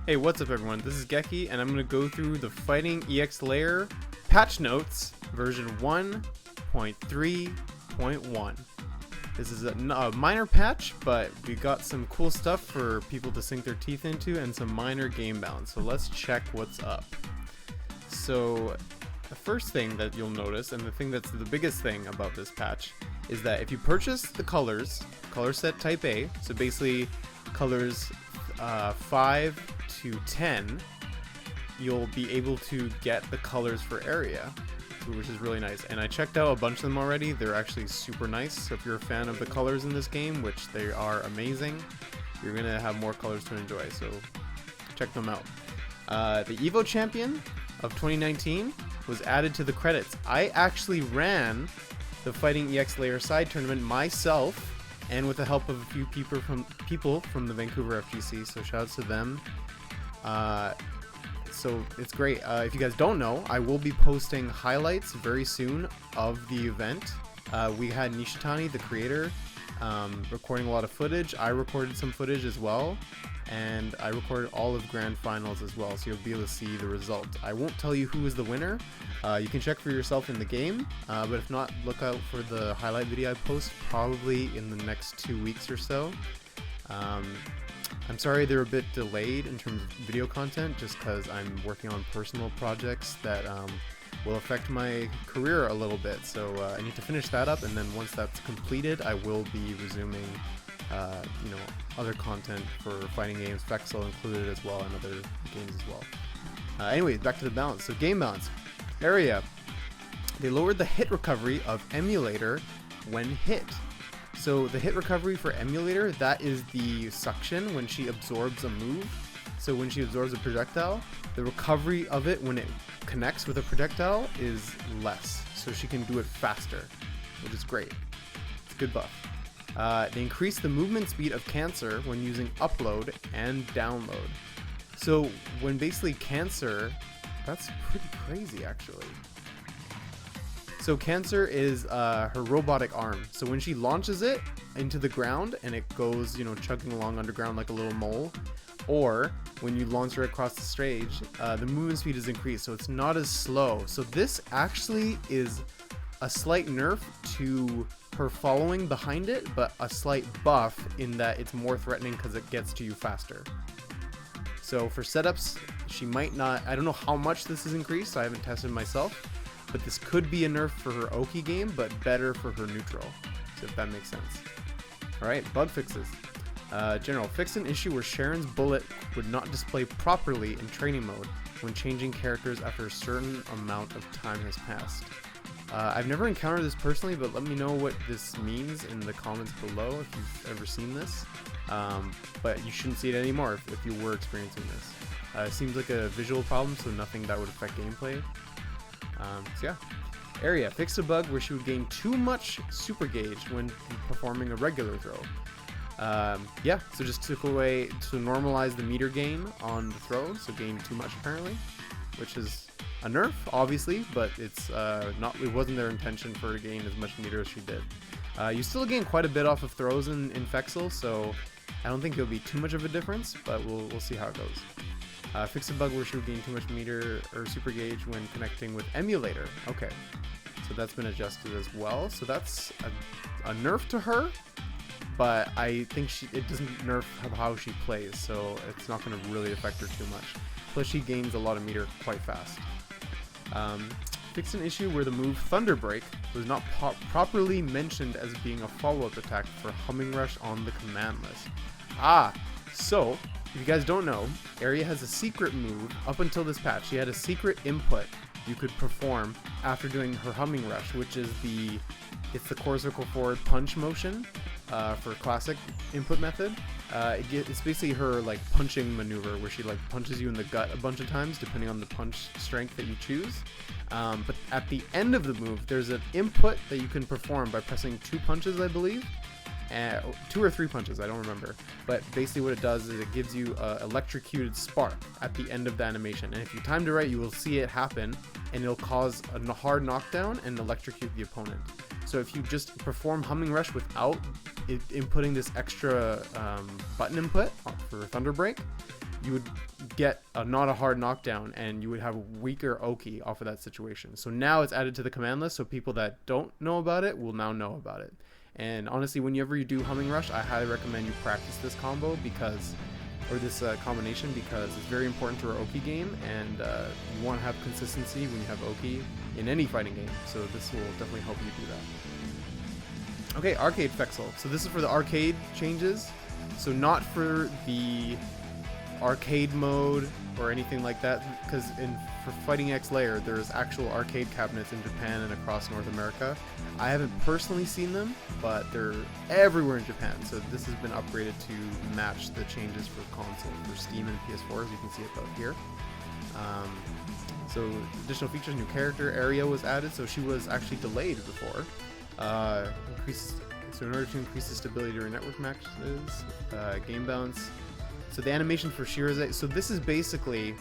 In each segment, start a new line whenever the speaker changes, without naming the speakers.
Hey, what's up everyone? This is Geki, and I'm going to go through the Fighting EX Layer patch notes version 1.3.1. This is a minor patch, but we got some cool stuff for people to sink their teeth into and some minor game balance. So let's check what's up. So the first thing that you'll notice, and the thing that's the biggest thing about this patch, is that if you purchase the color set type A, so basically colors 5 to 10, you'll be able to get the colors for area, which is really nice. And I checked out a bunch of them already. They're actually super nice. So if you're a fan of the colors in this game, which they are amazing, you're gonna have more colors to enjoy, so check them out. The Evo Champion of 2019 was added to the credits. I actually ran the Fighting EX Layer side tournament myself, and with the help of a few people from the Vancouver FGC, so shoutouts to them. So it's great. If you guys don't know, I will be posting highlights very soon of the event. We had Nishitani, the creator, recording a lot of footage. I recorded some footage as well, and I recorded all of Grand Finals as well, so you'll be able to see the result. I won't tell you who is the winner. You can check for yourself in the game, but if not, look out for the highlight video I post probably in the next 2 weeks or so. I'm sorry they're a bit delayed in terms of video content, just because I'm working on personal projects that will affect my career a little bit. So I need to finish that up, and then once that's completed, I will be resuming other content for fighting games, Vexel included as well, and other games as well. Anyways, back to the balance. So game balance. Area. They lowered the hit recovery of Emulator when hit. So the hit recovery for Emulator, that is the suction when she absorbs a move. So when she absorbs a projectile, the recovery of it when it connects with a projectile is less. So she can do it faster, which is great. It's a good buff. They increase the movement speed of Cancer when using upload and download. So when basically Cancer, that's pretty crazy actually. So Cancer is her robotic arm. So when she launches it into the ground and it goes, chugging along underground like a little mole, or when you launch her across the stage, the movement speed is increased, so it's not as slow. So this actually is a slight nerf to her following behind it, but a slight buff in that it's more threatening because it gets to you faster. So for setups, she might not, I don't know how much this is increased, so I haven't tested myself, but this could be a nerf for her Oki game, but better for her neutral, so if that makes sense. Alright, bug fixes. General, fix an issue where Sharon's bullet would not display properly in training mode when changing characters after a certain amount of time has passed. I've never encountered this personally, but let me know what this means in the comments below if you've ever seen this. But you shouldn't see it anymore if you were experiencing this. It seems like a visual problem, so nothing that would affect gameplay. So yeah. Area, fixed a bug where she would gain too much super gauge when performing a regular throw. Yeah, so just took away to normalize the meter gain on the throw, so gained too much apparently, which is a nerf, obviously, but it's it wasn't their intention for her to gain as much meter as she did. You still gain quite a bit off of throws in Vexel, so I don't think it'll be too much of a difference, but we'll see how it goes. Fix a bug where she would gain too much meter or super gauge when connecting with Emulator. Okay, so that's been adjusted as well. So that's a nerf to her, but I think it doesn't nerf how she plays, so it's not going to really affect her too much. Plus she gains a lot of meter quite fast. Fix an issue where the move Thunder Break was not properly mentioned as being a follow-up attack for Humming Rush on the command list. So if you guys don't know, Area has a secret move. Up until this patch, she had a secret input you could perform after doing her Humming Rush, which is it's the core circle forward punch motion for classic input method. It's basically her punching maneuver where she punches you in the gut a bunch of times depending on the punch strength that you choose. But at the end of the move, there's an input that you can perform by pressing 2 punches, I believe. 2 or 3 punches, I don't remember, but basically what it does is it gives you a electrocuted spark at the end of the animation, and if you timed it right, you will see it happen, and it'll cause a hard knockdown and electrocute the opponent. So if you just perform Humming Rush without inputting this extra button input for Thunder Break, you would get not a hard knockdown, and you would have weaker Oki off of that situation. So now it's added to the command list, so people that don't know about it will now know about it. And honestly, whenever you do Humming Rush, I highly recommend you practice this combo because, or this combination, because it's very important to our Oki game, and you want to have consistency when you have Oki in any fighting game. So this will definitely help you do that. Okay, arcade Fexel. So this is for the arcade changes. So not for the arcade mode or anything like that, because for Fighting X Layer there's actual arcade cabinets in Japan and across North America. I haven't personally seen them, but they're everywhere in Japan, so this has been upgraded to match the changes for console, for Steam and PS4, as you can see above here. So additional features, new character, Area was added, so she was actually delayed before. So in order to increase the stability during network matches, game bounce. So the animation for Shhheeeeow, so this is basically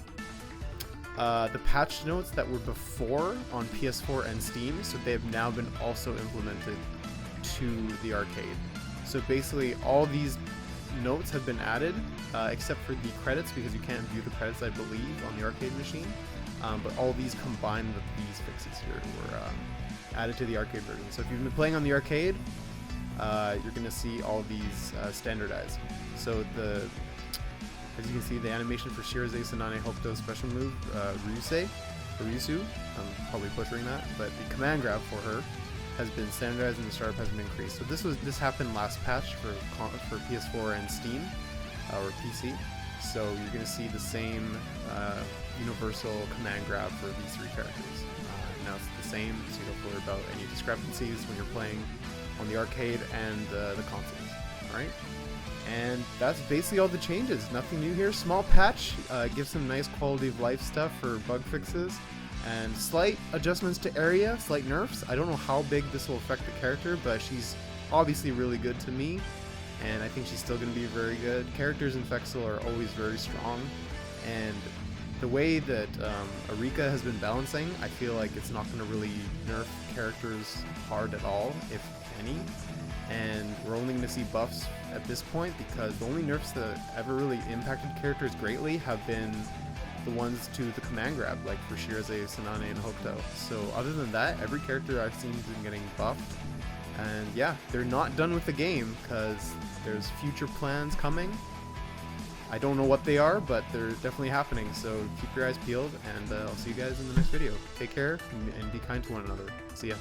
the patch notes that were before on PS4 and Steam, so they have now been also implemented to the arcade. So basically all these notes have been added, except for the credits, because you can't view the credits, I believe, on the arcade machine. But all these combined with these fixes here were added to the arcade version. So if you've been playing on the arcade, you're going to see all these standardized. So as you can see, the animation for Shhheeeeow Sanane Hokuto special move, Ryusu, I'm probably butchering that, but the command grab for her has been standardized and the startup has been increased. So this happened last patch for PS4 and Steam, or PC. So you're going to see the same universal command grab for these three characters. Now it's the same, so you don't worry about any discrepancies when you're playing on the arcade and the consoles. Alright? And that's basically all the changes. Nothing new here. Small patch, gives some nice quality of life stuff for bug fixes, and slight adjustments to Area, slight nerfs. I don't know how big this will affect the character, but she's obviously really good to me, and I think she's still going to be very good. Characters in Fexel are always very strong, and the way that Arika has been balancing, I feel like it's not going to really nerf characters hard at all, if any. And we're only going to see buffs at this point, because the only nerfs that ever really impacted characters greatly have been the ones to the command grab, like for Shhheeeeow, Sanane, and Hokuto. So other than that, every character I've seen has been getting buffed. And yeah, they're not done with the game, because there's future plans coming. I don't know what they are, but they're definitely happening, so keep your eyes peeled, and I'll see you guys in the next video. Take care, and be kind to one another. See ya.